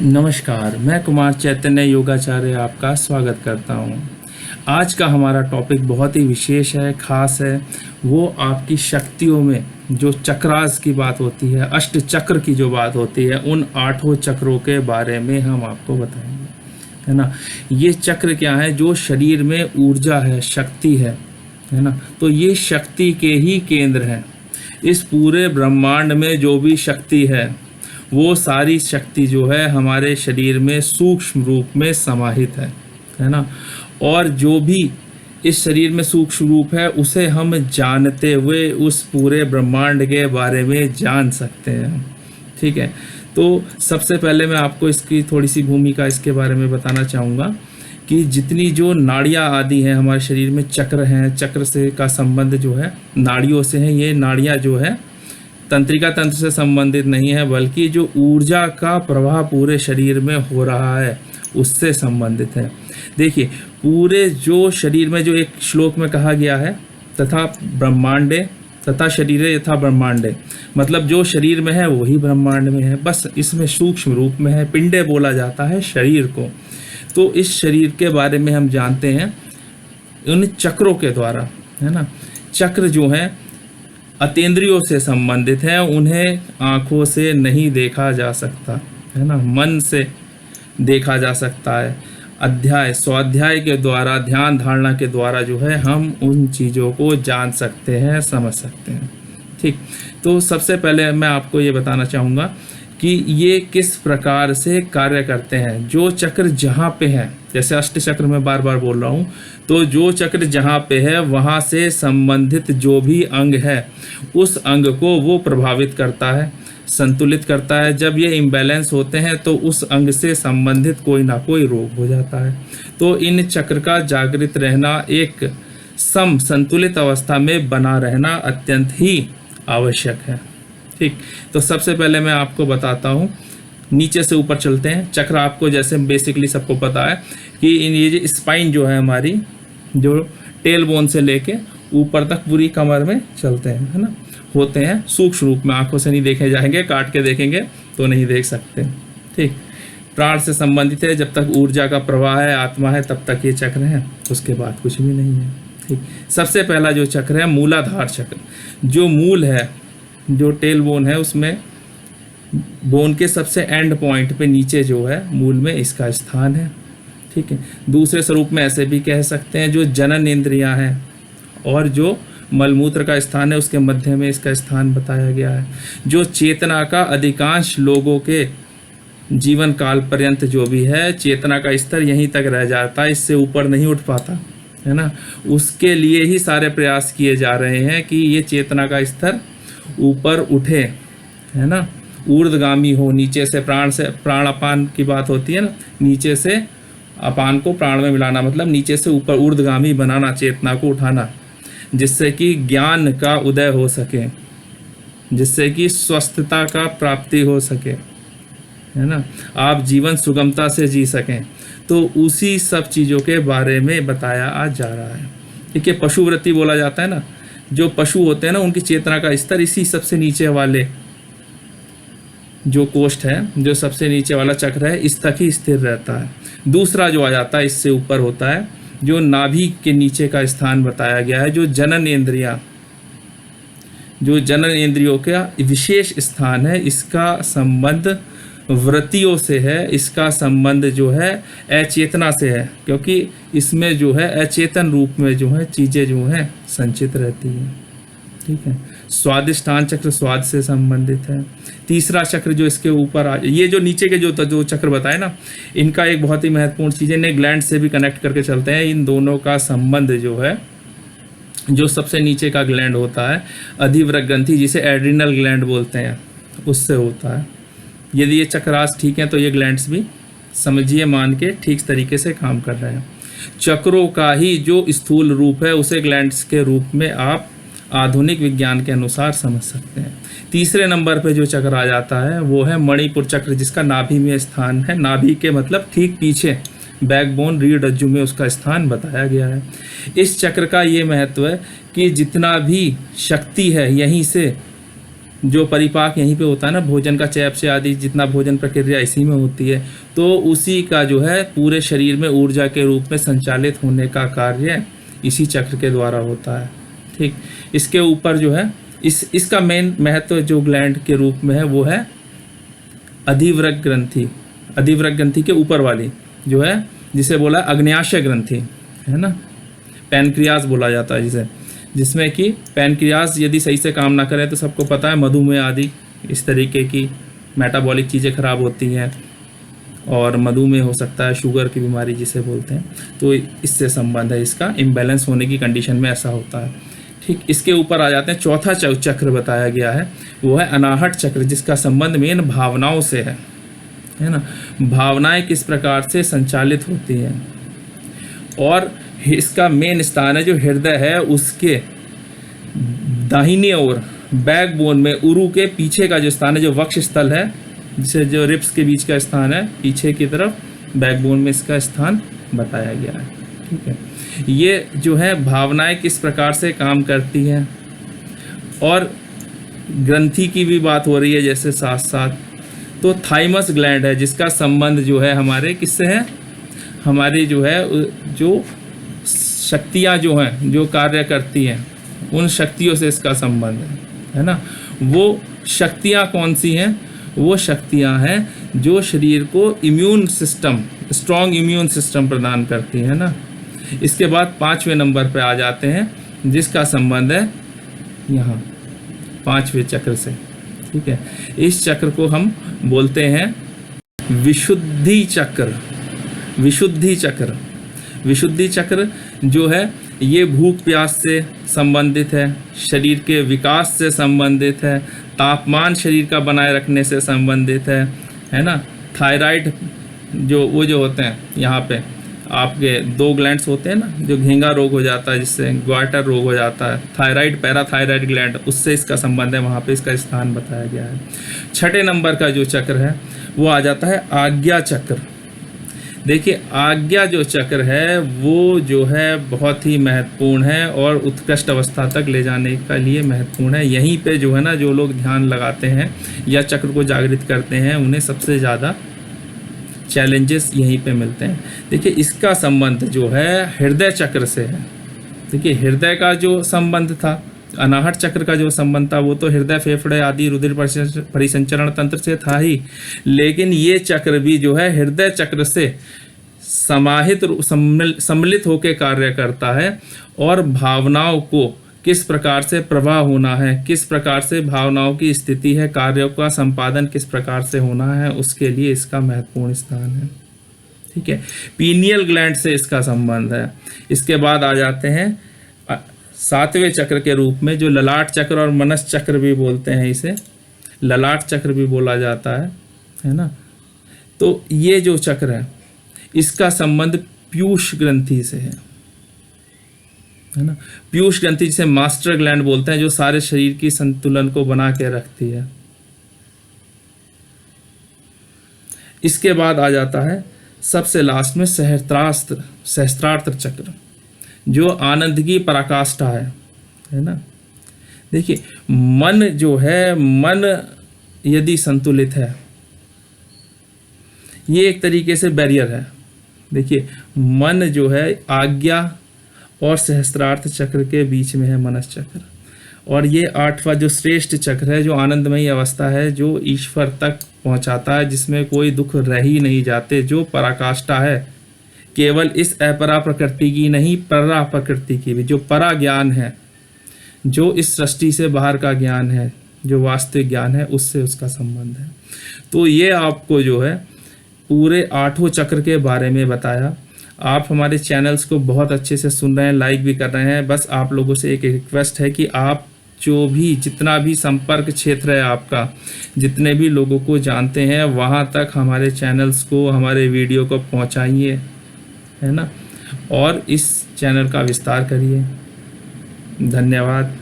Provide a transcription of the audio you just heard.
नमस्कार, मैं कुमार चैतन्य योगाचार्य आपका स्वागत करता हूँ। आज का हमारा टॉपिक बहुत ही विशेष है, खास है। वो आपकी शक्तियों में जो चक्रास की बात होती है, अष्ट चक्र की जो बात होती है, उन 8 चक्रों के बारे में हम आपको बताएंगे, है ना। ये चक्र क्या है? जो शरीर में ऊर्जा है, शक्ति है ना। तो ये शक्ति के ही केंद्र हैं। इस पूरे ब्रह्मांड में जो भी शक्ति है, वो सारी शक्ति जो है हमारे शरीर में सूक्ष्म रूप में समाहित है ना। और जो भी इस शरीर में सूक्ष्म रूप है, उसे हम जानते हुए उस पूरे ब्रह्मांड के बारे में जान सकते हैं। ठीक है, तो सबसे पहले मैं आपको इसकी थोड़ी सी भूमिका इसके बारे में बताना चाहूँगा कि जितनी जो नाड़ियाँ आदि हैं हमारे शरीर में, चक्र हैं, चक्र से का संबंध जो है नाड़ियों से है। ये नाड़ियाँ जो है तंत्रिका तंत्र से संबंधित नहीं है, बल्कि जो ऊर्जा का प्रवाह पूरे शरीर में हो रहा है उससे संबंधित है। देखिए, पूरे जो शरीर में जो एक श्लोक में कहा गया है, तथा ब्रह्मांडे तथा शरीरे यथा ब्रह्मांडे, मतलब जो शरीर में है वही ब्रह्मांड में है, बस इसमें सूक्ष्म रूप में है। पिंडे बोला जाता है शरीर को। तो इस शरीर के बारे में हम जानते हैं उन चक्रों के द्वारा, है ना। चक्र जो है अतीन्द्रियों से संबंधित है, उन्हें आँखों से नहीं देखा जा सकता, है ना। मन से देखा जा सकता है। अध्याय स्वाध्याय के द्वारा, ध्यान धारणा के द्वारा जो है हम उन चीज़ों को जान सकते हैं, समझ सकते हैं। ठीक, तो सबसे पहले मैं आपको ये बताना चाहूँगा कि ये किस प्रकार से कार्य करते हैं। जो चक्र जहाँ पे है, जैसे अष्ट चक्र में बार बार बोल रहा हूँ, तो जो चक्र जहाँ पे है वहाँ से संबंधित जो भी अंग है उस अंग को वो प्रभावित करता है, संतुलित करता है। जब ये इम्बैलेंस होते हैं तो उस अंग से संबंधित कोई ना कोई रोग हो जाता है। तो इन चक्र का जागृत रहना, एक संतुलित अवस्था में बना रहना अत्यंत ही आवश्यक है। ठीक, तो सबसे पहले मैं आपको बताता हूँ, नीचे से ऊपर चलते हैं। चक्र आपको जैसे बेसिकली सबको पता है कि ये जो स्पाइन जो है हमारी, जो टेल बोन से लेके ऊपर तक पूरी कमर में चलते हैं, है ना, होते हैं सूक्ष्म रूप में। आंखों से नहीं देखे जाएंगे, काट के देखेंगे तो नहीं देख सकते। ठीक, प्राण से संबंधित है। जब तक ऊर्जा का प्रवाह है, आत्मा है, तब तक ये चक्र है, उसके बाद कुछ भी नहीं है। ठीक, सबसे पहला जो चक्र है मूलाधार चक्र। जो मूल है, जो टेल बोन है, उसमें बोन के सबसे एंड पॉइंट पे नीचे जो है मूल में इसका स्थान है। ठीक है, दूसरे स्वरूप में ऐसे भी कह सकते हैं, जो जनन इंद्रियां हैं और जो मलमूत्र का स्थान है, उसके मध्य में इसका स्थान बताया गया है। जो चेतना का अधिकांश लोगों के जीवन काल पर्यंत जो भी है, चेतना का स्तर यहीं तक रह जाता है, इससे ऊपर नहीं उठ पाता, है ना। उसके लिए ही सारे प्रयास किए जा रहे हैं कि ये चेतना का स्तर ऊपर उठे, है ना, ऊर्ध्वगामी हो। नीचे से प्राण अपान की बात होती है ना, नीचे से अपान को प्राण में मिलाना, मतलब नीचे से ऊपर ऊर्ध्वगामी बनाना, चेतना को उठाना, जिससे कि ज्ञान का उदय हो सके, जिससे कि स्वस्थता का प्राप्ति हो सके, है ना, आप जीवन सुगमता से जी सकें। तो उसी सब चीज़ों के बारे में बताया आज जा रहा है। ठीक है, पशुवृत्ति बोला जाता है ना, जो पशु होते हैं ना, उनकी चेतना का स्तर इसी सबसे नीचे वाले जो कोष्ठ है, जो सबसे नीचे वाला चक्र है, इस तक ही स्थिर रहता है। दूसरा जो आ जाता है इससे ऊपर होता है, जो नाभि के नीचे का स्थान बताया गया है, जो जनन इंद्रियां, जो जनन इंद्रियों का विशेष स्थान है। इसका संबंध वृत्तियों से है, इसका संबंध जो है अचेतना से है, क्योंकि इसमें जो है अचेतन रूप में जो है चीज़ें जो हैं संचित रहती हैं। ठीक है, स्वादिष्ठान चक्र स्वाद से संबंधित है। तीसरा चक्र जो इसके ऊपर ये जो नीचे के जो चक्र बताए ना, इनका एक बहुत ही महत्वपूर्ण चीज़ है, इन्हें ग्लैंड से भी कनेक्ट करके चलते हैं। इन दोनों का संबंध जो है, जो सबसे नीचे का ग्लैंड होता है अधिवृक्क ग्रंथि, जिसे एड्रिनल ग्लैंड बोलते हैं, उससे होता है। यदि ये चक्रास ठीक है तो ये ग्लैंड्स भी समझिए मान के ठीक तरीके से काम कर रहे हैं। चक्रों का ही जो स्थूल रूप है उसे ग्लैंड्स के रूप में आप आधुनिक विज्ञान के अनुसार समझ सकते हैं। तीसरे नंबर पे जो चक्र आ जाता है वो है मणिपुर चक्र, जिसका नाभि में स्थान है। नाभि के मतलब ठीक पीछे, बैकबोन, रीढ़ रज्जु में उसका स्थान बताया गया है। इस चक्र का ये महत्व है कि जितना भी शक्ति है यहीं से जो परिपाक यहीं पे होता है ना, भोजन का चयापचय आदि जितना भोजन प्रक्रिया इसी में होती है, तो उसी का जो है पूरे शरीर में ऊर्जा के रूप में संचालित होने का कार्य इसी चक्र के द्वारा होता है। ठीक, इसके ऊपर जो है इसका मेन महत्व जो ग्लैंड के रूप में है वो है अधिवृक्क ग्रंथि। अधिवृक्क ग्रंथि के ऊपर वाली जो है, जिसे बोला अग्न्याशय ग्रंथि, है ना, पैनक्रियास बोला जाता है जिसे, जिसमें कि पैनक्रियास यदि सही से काम ना करे तो सबको पता है मधुमेह आदि इस तरीके की मेटाबॉलिक चीज़ें खराब होती हैं और मधुमेह हो सकता है, शुगर की बीमारी जिसे बोलते हैं, तो इससे संबंध है इसका, इम्बैलेंस होने की कंडीशन में ऐसा होता है। ठीक, इसके ऊपर आ जाते हैं, चौथा चक्र बताया गया है वो है अनाहट चक्र, जिसका संबंध मेन भावनाओं से है ना। भावनाएं किस प्रकार से संचालित होती हैं, और इसका मेन स्थान है जो हृदय है उसके दाहिनी ओर बैकबोन में उरु के पीछे का जो स्थान है, जो वक्ष स्थल है, जिसे जो रिब्स के बीच का स्थान है, पीछे की तरफ बैकबोन में इसका स्थान बताया गया है। ठीक है, ये जो है भावनाएं किस प्रकार से काम करती हैं, और ग्रंथि की भी बात हो रही है जैसे साथ साथ, तो थाइमस ग्लैंड है जिसका संबंध जो है हमारे किससे है, हमारी जो है जो शक्तियाँ जो हैं जो कार्य करती हैं उन शक्तियों से इसका संबंध है ना। वो शक्तियाँ कौन सी हैं, वो शक्तियाँ हैं जो शरीर को immune system, strong immune system प्रदान करती हैं ना। इसके बाद 5वें नंबर पे आ जाते हैं जिसका संबंध है यहाँ 5वें चक्र से। ठीक है, इस चक्र को हम बोलते हैं विशुद्धि चक्र। विशुद्धि चक्र, विशुद्धि चक्र जो है ये भूख प्यास से संबंधित है, शरीर के विकास से संबंधित है, तापमान शरीर का बनाए रखने से संबंधित है ना। थायराइड जो वो जो होते हैं यहाँ पे आपके 2 ग्लैंड्स होते हैं ना, जो घेंगा रोग हो जाता है जिससे ग्वाटर रोग हो जाता है, थायराइड पैराथायराइड ग्लैंड, उससे इसका संबंध है, वहाँ पे इसका स्थान बताया गया है। 6ठे नंबर का जो चक्र है वो आ जाता है आज्ञा चक्र। देखिए आज्ञा जो चक्र है वो जो है बहुत ही महत्वपूर्ण है और उत्कृष्ट अवस्था तक ले जाने के लिए महत्वपूर्ण है। यहीं पे जो है ना जो लोग ध्यान लगाते हैं या चक्र को जागृत करते हैं उन्हें सबसे ज़्यादा चैलेंजेस यहीं पे मिलते हैं। देखिए इसका संबंध जो है हृदय चक्र से है। देखिए हृदय का जो संबंध था, अनाहट चक्र का जो संबंध था वो तो हृदय फेफड़े आदि रुधिर परिसंचरण तंत्र से था ही, लेकिन ये चक्र भी जो है हृदय चक्र से समाहित सम्मिलित होकर कार्य करता है और भावनाओं को किस प्रकार से प्रवाह होना है, किस प्रकार से भावनाओं की स्थिति है, कार्यों का संपादन किस प्रकार से होना है, उसके लिए इसका महत्वपूर्ण स्थान है। ठीक है, पीनियल ग्लैंड से इसका संबंध है। इसके बाद आ जाते हैं 7वें चक्र के रूप में जो ललाट चक्र और मनस चक्र भी बोलते हैं, इसे ललाट चक्र भी बोला जाता है ना। तो ये जो चक्र है इसका संबंध पीयूष ग्रंथि से है ना। पीयूष ग्रंथि जिसे मास्टर ग्लैंड बोलते हैं, जो सारे शरीर की संतुलन को बना के रखती है। इसके बाद आ जाता है सबसे लास्ट में सहस्त्रार्थ चक्र, जो आनंद की पराकाष्ठा है ना। देखिए मन जो है, मन यदि संतुलित है, ये एक तरीके से बैरियर है। देखिए मन जो है आज्ञा और सहस्त्रार्थ चक्र के बीच में है मनस चक्र, और ये 8वां जो श्रेष्ठ चक्र है, जो आनंदमयी अवस्था है, जो ईश्वर तक पहुंचाता है, जिसमें कोई दुख रह ही नहीं जाते, जो पराकाष्ठा है केवल इस अपरा प्रकृति की नहीं, परा प्रकृति की भी, जो परा ज्ञान है, जो इस सृष्टि से बाहर का ज्ञान है, जो वास्तविक ज्ञान है, उससे उसका संबंध है। तो ये आपको जो है पूरे 8 चक्र के बारे में बताया। आप हमारे चैनल्स को बहुत अच्छे से सुन रहे हैं, लाइक भी कर रहे हैं। बस आप लोगों से एक रिक्वेस्ट है कि आप जो भी जितना भी संपर्क क्षेत्र है आपका, जितने भी लोगों को जानते हैं, वहाँ तक हमारे चैनल्स को, हमारे वीडियो को पहुँचाइए, है ना, और इस चैनल का विस्तार करिए। धन्यवाद।